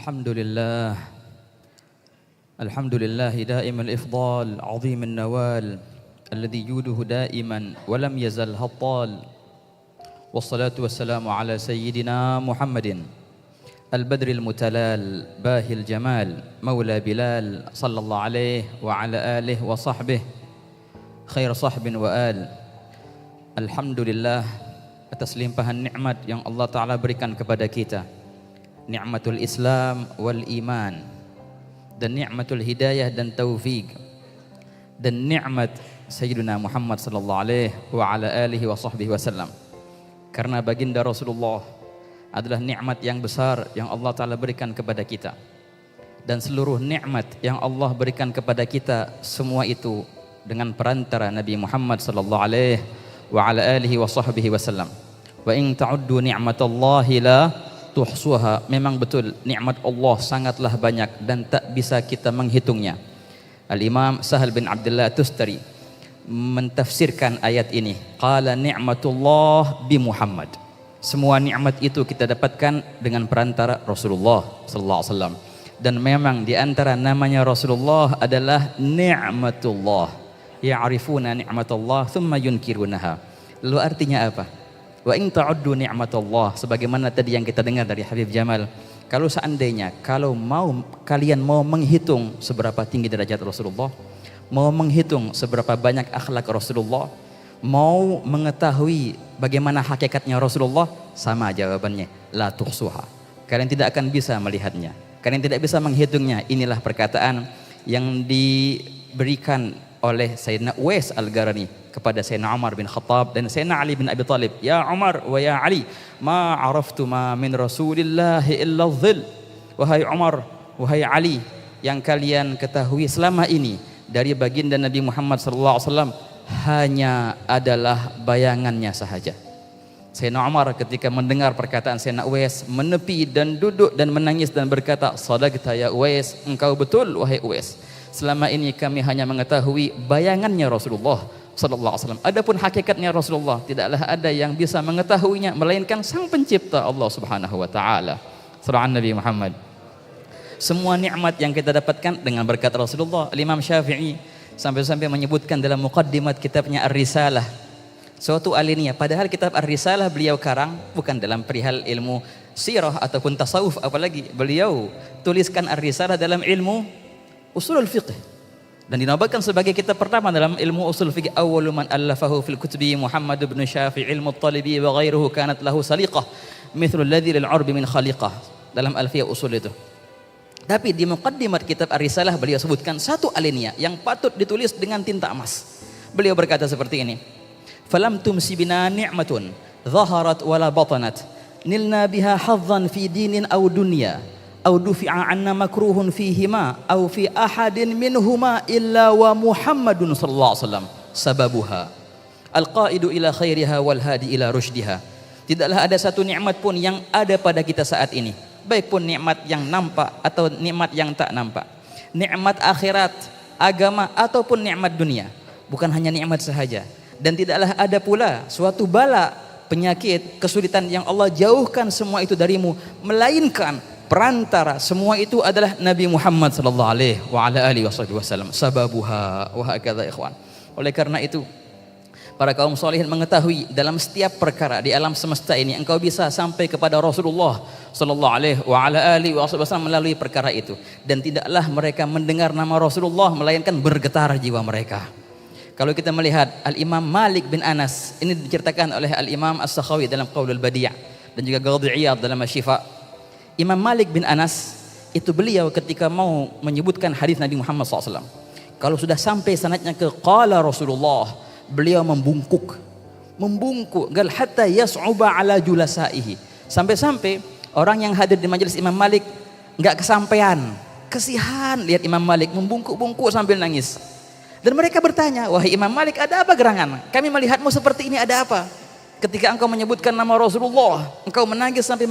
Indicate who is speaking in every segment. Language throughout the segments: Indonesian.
Speaker 1: الحمد لله الحمد لله دائم الإفضال عظيم النوال الذي جوده دائما ولم يزل هطال والصلاة والسلام على سيدنا محمد البدر المتلال باهي الجمال مولى بلال صلى الله عليه وعلى آله وصحبه خير صحب وآل. Alhamdulillah atas limpahan nikmat yang Allah Ta'ala berikan kepada kita, nikmatul Islam wal iman, dan nikmatul hidayah dan taufik, dan nikmat Sayyidina Muhammad sallallahu alaihi wa ala alihi wa sahbihi wasallam. Karena baginda Rasulullah adalah nikmat yang besar yang Allah Ta'ala berikan kepada kita, dan seluruh nikmat yang Allah berikan kepada kita semua itu dengan perantara Nabi Muhammad sallallahu alaihi wa ala alihi wa sahbihi wasallam. Wa in ta'uddu ni'matallahi la tuhsuha. Memang betul nikmat Allah sangatlah banyak dan tak bisa kita menghitungnya. Al-Imam Sahal bin Abdullah Tustari mentafsirkan ayat ini, qala ni'matullah bi Muhammad. Semua nikmat itu kita dapatkan dengan perantara Rasulullah sallallahu alaihi wasallam. Dan memang di antara namanya Rasulullah adalah ni'matullah. Ya'rifuna ni'matullah thumma yunkirunaha. Lalu artinya apa? Wa in ta'uddu ni'matullah, sebagaimana tadi yang kita dengar dari Habib Jamal. Kalau seandainya kalian mau menghitung seberapa tinggi derajat Rasulullah, mau menghitung seberapa banyak akhlak Rasulullah, mau mengetahui bagaimana hakikatnya Rasulullah, sama jawabannya, la tuhsuha. Kalian tidak akan bisa melihatnya, kalian tidak bisa menghitungnya. Inilah perkataan yang diberikan oleh Sayyidina Uwais Al-Qarani kepada Sayyidina Umar bin Khattab dan Sayyidina Ali bin Abi Thalib. Ya Umar wa ya Ali, ma araftu ma min Rasulillahi illa dhil. Wahai Umar, wahai Ali, yang kalian ketahui selama ini dari baginda Nabi Muhammad sallallahu alaihi wasallam hanya adalah bayangannya sahaja. Sayyidina Umar ketika mendengar perkataan Sayyidina Uwais menepi dan duduk dan menangis dan berkata, sadaqta ya Uwais, engkau betul wahai Uwais. Selama ini kami hanya mengetahui bayangannya Rasulullah sallallahu alaihi wasallam. Adapun hakikatnya Rasulullah tidaklah ada yang bisa mengetahuinya melainkan Sang Pencipta Allah Subhanahu wa taala. Surah Nabi Muhammad. Semua nikmat yang kita dapatkan dengan berkat Rasulullah. Imam Syafi'i sampai-sampai menyebutkan dalam muqaddimat kitabnya Ar-Risalah suatu alinea, padahal kitab Ar-Risalah beliau karang bukan dalam perihal ilmu sirah ataupun tasawuf, apalagi beliau tuliskan Ar-Risalah dalam ilmu usulul fiqh, dan dinobatkan sebagai kitab pertama dalam ilmu usul fiqh. Awwalu man allafahu fil kutubi Muhammad bin Syafi' ilmu at-talibi wa ghairuhu kanat lahu saliqah mithlu alladhi lil 'urbi min khaliqah, dalam alfiyah usul itu. Tapi di muqaddimat kitab Ar-Risalah beliau sebutkan satu alinea yang patut ditulis dengan tinta emas. Beliau berkata seperti ini, falam tumsi bina ni'matun zaharat wala batanat nilna biha hadzan fi dinin aw dunya aw dufi'a anna makruhun fihima aw fi ahadin minhuma illa wa Muhammadun sallallahu alaihi wasallam sababuha alqaidu ila khairiha wal hadi ila rusydiha. Tidaklah ada satu nikmat pun yang ada pada kita saat ini, baik pun nikmat yang nampak atau nikmat yang tak nampak, nikmat akhirat, agama ataupun nikmat dunia, bukan hanya nikmat sahaja. Dan tidaklah ada pula suatu bala, penyakit, kesulitan yang Allah jauhkan semua itu darimu, melainkan perantara semua itu adalah Nabi Muhammad sallallahu alaihi wa ala alihi wasallam. Sababuha wa hakadha ikhwan. Oleh karena itu para kaum salihin mengetahui dalam setiap perkara di alam semesta ini engkau bisa sampai kepada Rasulullah sallallahu alaihi wa ala alihi wasallam melalui perkara itu, dan tidaklah mereka mendengar nama Rasulullah melainkan bergetar jiwa mereka. Kalau kita melihat Al-Imam Malik bin Anas, ini diceritakan oleh Al-Imam As-Sakhawi dalam Qaulul Badi' dan juga Qadhi Iyad dalam Asy-Syifa. Imam Malik bin Anas itu beliau ketika mau menyebutkan hadis Nabi Muhammad SAW, kalau sudah sampai sanadnya ke qala Rasulullah, beliau membungkuk, gal hatta yas'uba ala julasaihi, sampai-sampai orang yang hadir di majelis Imam Malik nggak kesampaian, kesihan lihat Imam Malik membungkuk-bungkuk sambil nangis. Dan mereka bertanya, wahai Imam Malik, ada apa gerangan? Kami melihatmu seperti ini, ada apa? Ketika engkau menyebutkan nama Rasulullah, engkau menangis sampai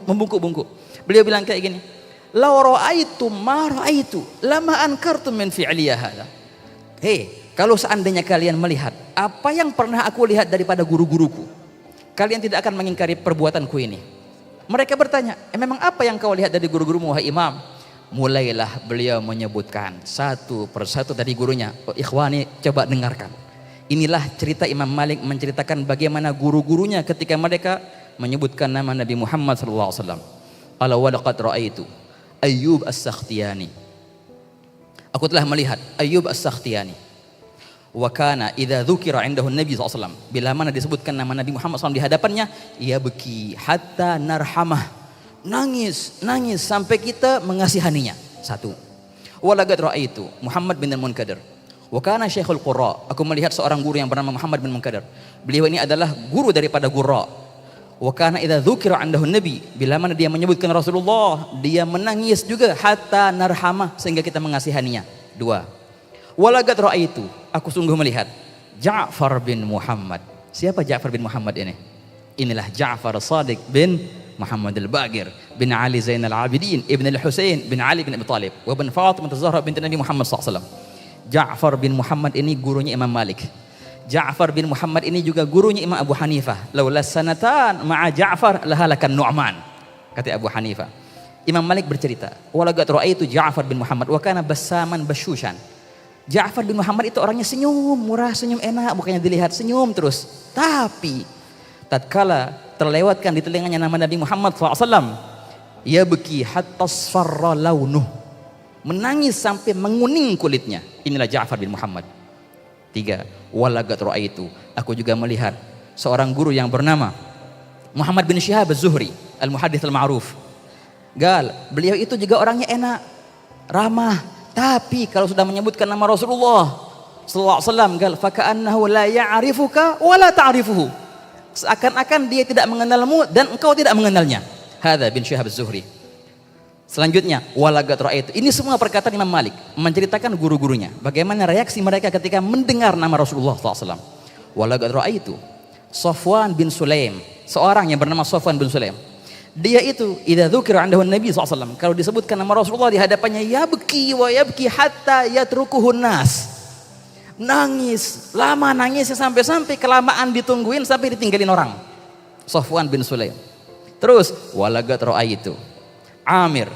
Speaker 1: membungkuk-bungkuk. Beliau bilang kayak gini, la ra'aitum ma ra'aitu lama ankartum min fi'liya hadza. Hei, kalau seandainya kalian melihat apa yang pernah aku lihat daripada guru-guruku, kalian tidak akan mengingkari perbuatanku ini. Mereka bertanya, memang apa yang kau lihat dari guru-gurumu wahai imam? Mulailah beliau menyebutkan satu persatu dari gurunya. Oh, ikhwani, coba dengarkan. Inilah cerita Imam Malik menceritakan bagaimana guru-gurunya ketika mereka menyebutkan nama Nabi Muhammad SAW. Qala wa laqad ra'aitu Ayyub As-Sakhtiyani. Aku telah melihat Ayyub As-Sakhtiyani. Wa kana idza dzukira indahu Nabi SAW. Bila mana disebutkan nama Nabi Muhammad SAW di hadapannya, ia beki hatta narhamah. Nangis sampai kita mengasihaninya. Satu. Wa laqad ra'aitu Muhammad bin Al-Munkadir. Wa kana Syekhul Qurra. Aku melihat seorang guru yang bernama Muhammad bin Munkadir. Beliau ini adalah guru daripada Qurra. Wa kana idza dzukira indahu Nabi. Bila mana dia menyebutkan Rasulullah, dia menangis juga hatta narhamah sehingga kita mengasihaninya. Dua. Wa laqad ra'aitu. Aku sungguh melihat Ja'far bin Muhammad. Siapa Ja'far bin Muhammad ini? Inilah Ja'far Shadiq bin Muhammad al-Baqir bin Ali Zainal Abidin ibn al-Husain bin Ali bin Abi Thalib wa bin Fatimah az-Zahra binti Nabi Muhammad SAW. Ja'far bin Muhammad ini gurunya Imam Malik. Ja'far bin Muhammad ini juga gurunya Imam Abu Hanifah. Laula sanatan ma'a Ja'far lahalakan Nu'man, kata Abu Hanifah. Imam Malik bercerita, walaqad ra'aitu Ja'far bin Muhammad wa kana bassaman basyushan. Ja'far bin Muhammad itu orangnya senyum, murah, senyum enak, bukannya dilihat senyum terus. Tapi tatkala terlewatkan di telinganya nama Nabi Muhammad SAW, ya beki hatta asfarra launuh, menangis sampai menguning kulitnya. Inilah Ja'far bin Muhammad. Tiga, walaqad ra'aitu, aku juga melihat seorang guru yang bernama Muhammad bin Syihab Az-Zuhri, al-muhaddits al-ma'ruf. Beliau itu juga orangnya enak, ramah. Tapi kalau sudah menyebutkan nama Rasulullah sallallahu alaihi wasallam, faka'annahu la ya'rifuka wa la ta'rifuhu. Seakan-akan dia tidak mengenalmu dan engkau tidak mengenalnya. Hadza bin Syihab Az-Zuhri. Selanjutnya, walaqad ra'aitu. Ini semua perkataan Imam Malik menceritakan guru-gurunya, bagaimana reaksi mereka ketika mendengar nama Rasulullah sallallahu alaihi wasallam. Walaqad ra'aitu Safwan bin Sulaim, seorang yang bernama Safwan bin Sulaim. Dia itu idza dzukira 'indahu Nabi SAW, kalau disebutkan nama Rasulullah di hadapannya, yabki wa yabki hatta yatrukuhun nas. Nangis, lama nangisnya sampai kelamaan ditungguin sampai ditinggalin orang. Safwan bin Sulaim. Terus walaqad ra'aitu Amir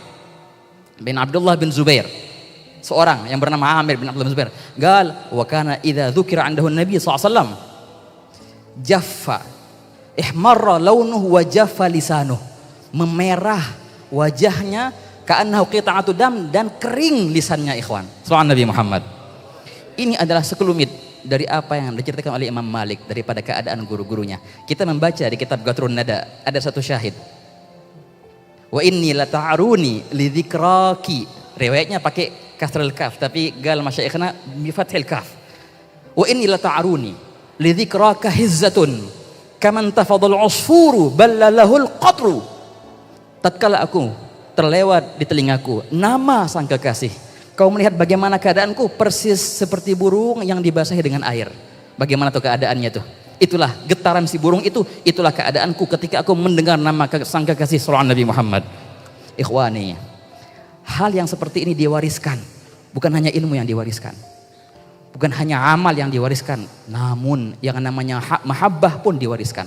Speaker 1: bin Abdullah bin Zubair, seorang yang bernama Amir bin Abdullah bin Zubair. Wa kana idza dzukira 'indahu Nabi SAW jaffa ihmarra launuhu wa jaffa lisanuhu. Memerah wajahnya ka'annahu qita'atu dam, dan kering lisannya, ikhwan. Sallallahu Nabi Muhammad. Ini adalah sekelumit dari apa yang diceritakan oleh Imam Malik daripada keadaan guru-gurunya. Kita membaca di kitab Qatrun Nada, ada satu syahid. Wa inni lata'aruni li dzikraki. Riwayatnya pakai kasrul kaf, tapi masyayikhna bi fathil kaf. Wa inni lata'aruni li dzikraka hizzatun kaman tafadhal usfuru ballalahul qatru. Tatkala aku terlewat di telingaku nama sang kekasih, kau melihat bagaimana keadaanku persis seperti burung yang dibasahi dengan air. Bagaimana tuh keadaannya tuh? Itulah getaran si burung itu, itulah keadaanku ketika aku mendengar nama sang kekasih sallallahu Nabi Muhammad. Ikhwani, hal yang seperti ini diwariskan. Bukan hanya ilmu yang diwariskan, bukan hanya amal yang diwariskan, namun yang namanya mahabbah pun diwariskan,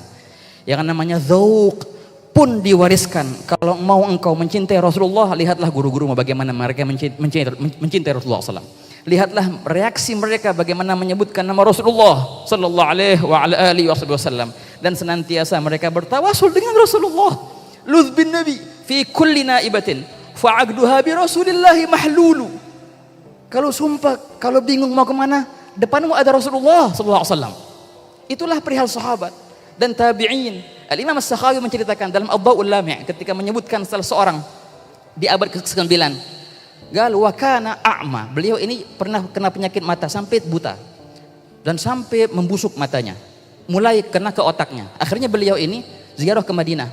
Speaker 1: yang namanya dzauq pun diwariskan. Kalau mau engkau mencintai Rasulullah, lihatlah guru-gurumu bagaimana mereka mencintai Rasulullah SAW. Lihatlah reaksi mereka bagaimana menyebutkan nama Rasulullah sallallahu alaihi wasallam, dan senantiasa mereka bertawasul dengan Rasulullah. Ludz bin Nabi fi kulli naibatin fa'aqduha bi Rasulillahi mahlulu. Kalau sumpah, kalau bingung mau kemana, depanmu ada Rasulullah sallallahu alaihi wasallam. Itulah perihal sahabat dan tabi'in. Al-Imam As-Sakhawi menceritakan dalam Ad-Dha'ul Lami' ketika menyebutkan salah seorang di abad ke-9, wa kana a'ma. Beliau ini pernah kena penyakit mata sampai buta dan sampai membusuk matanya, mulai kena ke otaknya. Akhirnya beliau ini ziarah ke Madinah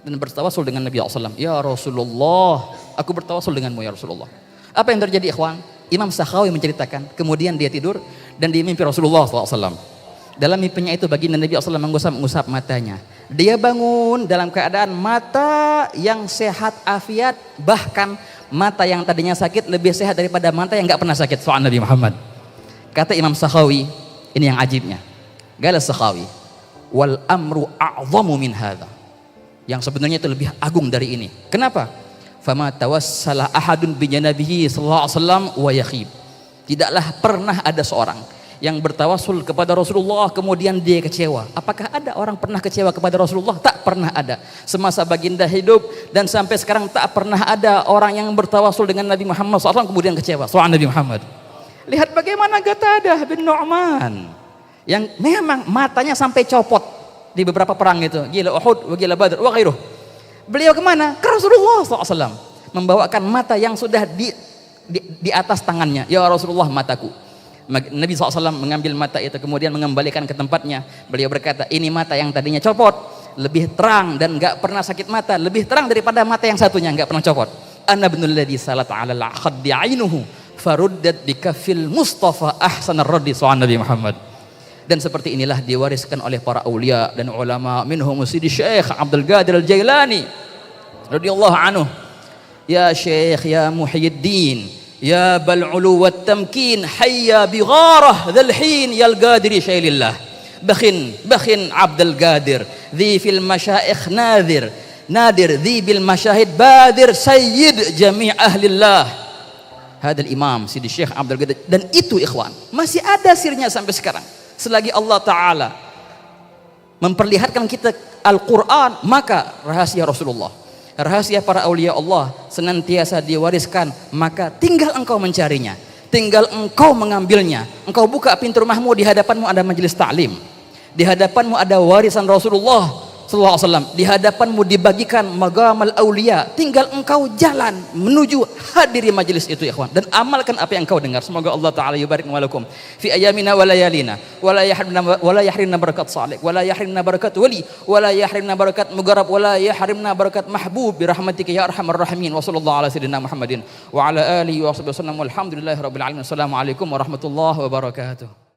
Speaker 1: dan bertawasul dengan Nabi SAW. Ya Rasulullah, aku bertawasul denganmu ya Rasulullah. Apa yang terjadi, ikhwan? Imam Sakhawi menceritakan, kemudian dia tidur dan dia mimpi Rasulullah SAW. Dalam mimpinya itu baginda Nabi SAW mengusap matanya. Dia bangun dalam keadaan mata yang sehat afiat, bahkan mata yang tadinya sakit lebih sehat daripada mata yang gak pernah sakit. Soal Nabi Muhammad. Kata Imam Sakhawi, ini yang ajibnya. Qala Sakhawi, wal amru a'zamu min hadza. yang sebenarnya itu lebih agung dari ini. Kenapa? Fama tawassala ahadun bi janabihi sallallahu alaihi wasallam wa yakhib. Tidaklah pernah ada seorang yang bertawasul kepada Rasulullah kemudian dia kecewa. Apakah ada orang pernah kecewa kepada Rasulullah? Tak pernah ada. Semasa baginda hidup dan sampai sekarang tak pernah ada orang yang bertawasul dengan Nabi Muhammad SAW kemudian kecewa. Soal Nabi Muhammad. Lihat bagaimana Qatadah bin Nu'man yang memang matanya sampai copot di beberapa perang itu. Gila Uhud, gila Badr, wa ghairuh. Beliau kemana? Ke Rasulullah SAW. Membawakan mata yang sudah di atas tangannya. Ya Rasulullah, mataku. Nabi SAW mengambil mata itu kemudian mengembalikan ke tempatnya. Beliau berkata, ini mata yang tadinya copot lebih terang dan gak pernah sakit mata, lebih terang daripada mata yang satunya gak pernah copot. Ana ibnul ladzi salat 'ala al-khaddi 'ainuhu faruddat bi kaffil Mustafa ahsanar raddi soal Nabi Muhammad. Dan seperti inilah diwariskan oleh para aulia dan ulama, minhum Sidi Syekh Abdul Qadir Al-Jailani radhiyallahu anhu. Ya Syekh ya Muhyiddin ya bal ulu wat tamkin hayya bi gharah dzal hin yal qadiri syailillah bakhin Abdul Qadir dhi fil masyaikh nadir dhi bil masyahid badir sayyid jami' ahlillah. Hadal imam Sidi Syekh Abdul Qadir. Dan itu ikhwan masih ada sirnya sampai sekarang. Selagi Allah Ta'ala memperlihatkan kita Al-Quran, maka rahasia Rasulullah, rahasia para aulia Allah senantiasa diwariskan. Maka tinggal engkau mencarinya, tinggal engkau mengambilnya. Engkau buka pintu rumahmu, di hadapanmu ada majelis ta'lim, di hadapanmu ada warisan Rasulullah sallallahu alaihi wasallam, di hadapanmu dibagikan magamal aulia. Tinggal engkau jalan menuju hadiri majelis itu ya ikhwan, dan amalkan apa yang engkau dengar. Semoga Allah Ta'ala yubarik walakum fi ayamina wa layalina wa la yahrimna barakat salih wa la yahrimna barakat wali wa la yahrimna barakat mugarab wa la yahrimna barakat mahbub bi rahmatika ya arhamar rahimin. Wa sallallahu ala sayyidina Muhammadin wa ala alihi wa sahbihi wasallam walhamdulillahi rabbil alamin. Assalamualaikum warahmatullahi wabarakatuh.